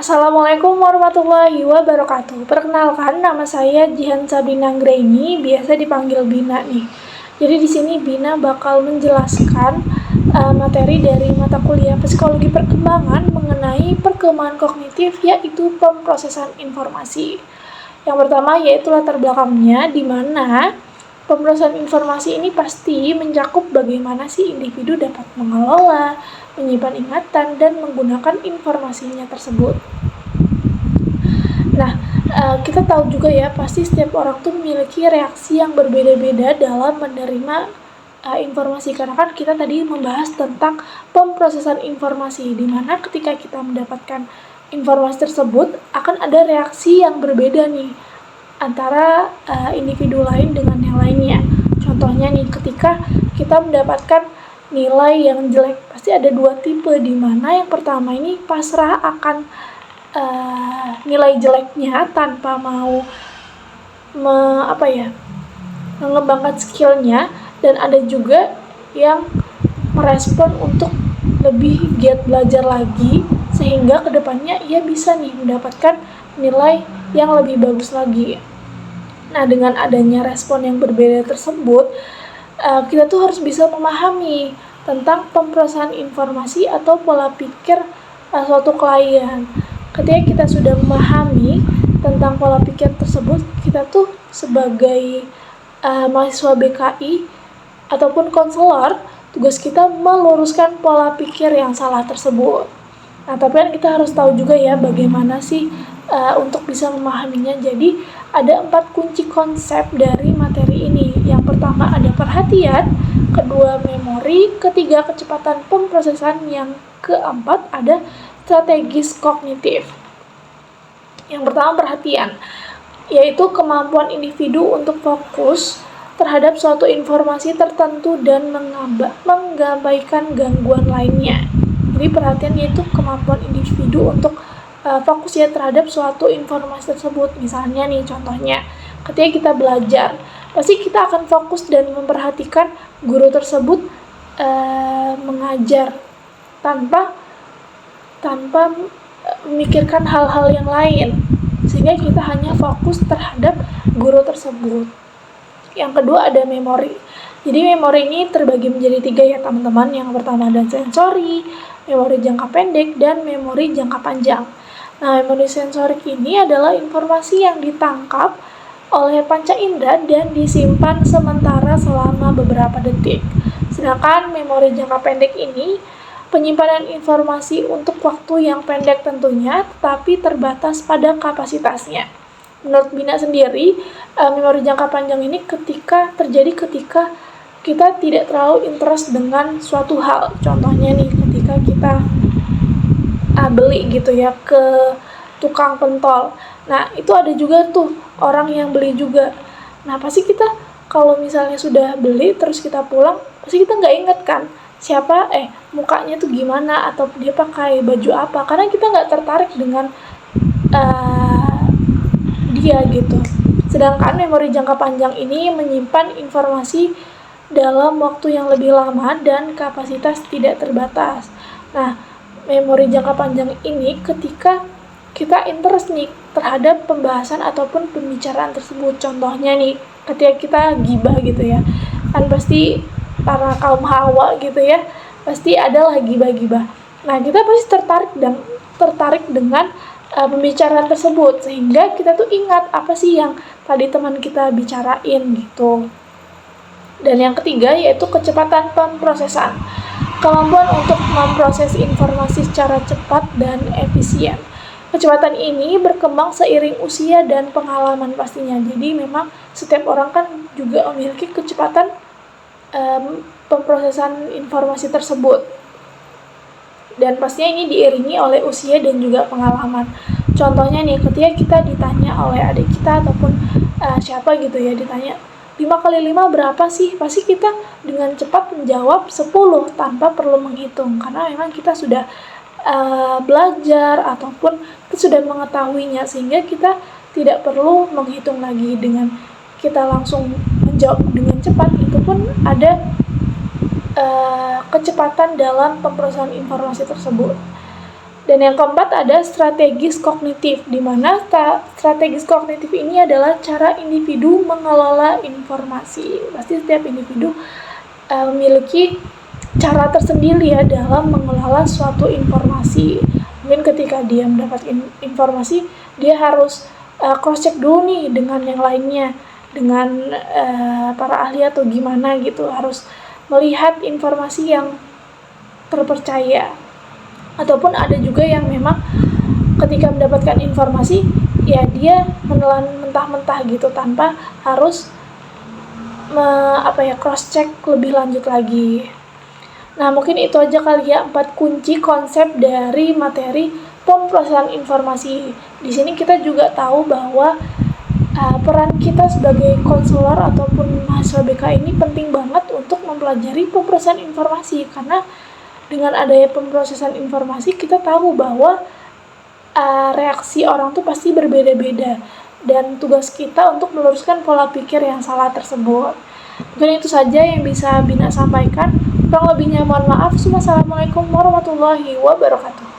Assalamualaikum warahmatullahi wabarakatuh. Perkenalkan, nama saya Jihan Sabrina Anggraini, biasa dipanggil Bina nih. Jadi di sini Bina bakal menjelaskan materi dari mata kuliah Psikologi Perkembangan mengenai perkembangan kognitif, yaitu pemrosesan informasi. Yang pertama yaitu latar belakangnya, di mana pemrosesan informasi ini pasti mencakup bagaimana sih individu dapat mengelola, menyimpan ingatan, dan menggunakan informasinya tersebut. Nah, kita tahu juga ya, pasti setiap orang tuh memiliki reaksi yang berbeda-beda dalam menerima informasi. Karena kan kita tadi membahas tentang pemrosesan informasi, di mana ketika kita mendapatkan informasi tersebut akan ada reaksi yang berbeda nih antara individu lain dengan yang lainnya. Contohnya nih, ketika kita mendapatkan nilai yang jelek, pasti ada dua tipe, di mana yang pertama ini pasrah akan nilai jeleknya tanpa mau mengembangkan skillnya, dan ada juga yang merespon untuk lebih giat belajar lagi sehingga kedepannya ia bisa nih mendapatkan nilai yang lebih bagus lagi. Nah, dengan adanya respon yang berbeda tersebut, kita tuh harus bisa memahami tentang pemrosesan informasi atau pola pikir suatu klien. Ketika kita sudah memahami tentang pola pikir tersebut, kita tuh sebagai mahasiswa BKI ataupun konselor, tugas kita meluruskan pola pikir yang salah tersebut. Nah, tapi kan kita harus tahu juga ya bagaimana sih untuk bisa memahaminya. Jadi ada 4 kunci konsep dari materi ini. Yang pertama ada perhatian, kedua memori, ketiga kecepatan pemrosesan, yang keempat ada strategis kognitif. Yang pertama perhatian, yaitu kemampuan individu untuk fokus terhadap suatu informasi tertentu dan mengabaikan gangguan lainnya. Jadi perhatian yaitu kemampuan individu untuk fokus ya terhadap suatu informasi tersebut. Misalnya nih contohnya, ketika kita belajar, pasti kita akan fokus dan memperhatikan guru tersebut mengajar tanpa memikirkan hal-hal yang lain, sehingga kita hanya fokus terhadap guru tersebut. Yang kedua ada memori. Jadi memori ini terbagi menjadi 3 ya teman-teman. Yang pertama ada sensori, memori jangka pendek, dan memori jangka panjang. Nah, memori sensorik ini adalah informasi yang ditangkap oleh panca indera dan disimpan sementara selama beberapa detik. Sedangkan memori jangka pendek ini penyimpanan informasi untuk waktu yang pendek tentunya, tetapi terbatas pada kapasitasnya. Menurut Bina sendiri, memori jangka panjang ini terjadi ketika kita tidak terlalu interest dengan suatu hal. Contohnya nih, ketika kita beli gitu ya ke tukang pentol. Nah, itu ada juga tuh orang yang beli juga. Nah, pasti kita kalau misalnya sudah beli terus kita pulang, pasti kita nggak inget kan siapa mukanya tuh gimana atau dia pakai baju apa, karena kita nggak tertarik dengan dia gitu. Sedangkan memori jangka panjang ini menyimpan informasi dalam waktu yang lebih lama dan kapasitas tidak terbatas. Nah, memori jangka panjang ini ketika kita interest nih terhadap pembahasan ataupun pembicaraan tersebut. Contohnya nih, ketika kita gibah gitu ya, kan pasti para kaum hawa gitu ya, pasti adalah gibah-gibah. Nah, kita pasti tertarik dengan pembicaraan tersebut, sehingga kita tuh ingat apa sih yang tadi teman kita bicarain gitu. Dan yang ketiga yaitu kecepatan pemrosesan, kemampuan untuk memproses informasi secara cepat dan efisien. Kecepatan ini berkembang seiring usia dan pengalaman pastinya. Jadi memang setiap orang kan juga memiliki kecepatan pemrosesan informasi tersebut, dan pastinya ini diiringi oleh usia dan juga pengalaman. Contohnya nih, ketika kita ditanya oleh adik kita ataupun siapa gitu ya, ditanya 5 kali 5 berapa sih, pasti kita dengan cepat menjawab 10 tanpa perlu menghitung, karena memang kita sudah belajar ataupun kita sudah mengetahuinya, sehingga kita tidak perlu menghitung lagi. Dengan kita langsung menjawab dengan cepat, itu pun ada kecepatan dalam pemrosesan informasi tersebut. Dan yang keempat ada strategis kognitif, di mana strategis kognitif ini adalah cara individu mengelola informasi. Pasti setiap individu memiliki cara tersendiri ya dalam mengelola suatu informasi. Mungkin ketika dia mendapat informasi, dia harus cross check dulu nih dengan yang lainnya, dengan para ahli atau gimana gitu, harus melihat informasi yang terpercaya. Ataupun ada juga yang memang ketika mendapatkan informasi ya dia menelan mentah-mentah gitu tanpa harus cross check lebih lanjut lagi. Nah, mungkin itu aja kali ya 4 kunci konsep dari materi pemrosesan informasi. Di sini kita juga tahu bahwa peran kita sebagai konselor ataupun mahasiswa BK ini penting banget untuk mempelajari pemrosesan informasi, karena dengan adanya pemrosesan informasi kita tahu bahwa reaksi orang tuh pasti berbeda-beda, dan tugas kita untuk meluruskan pola pikir yang salah tersebut. Mungkin itu saja yang bisa Bina sampaikan. Kurang lebihnya mohon maaf. Wassalamualaikum warahmatullahi wabarakatuh.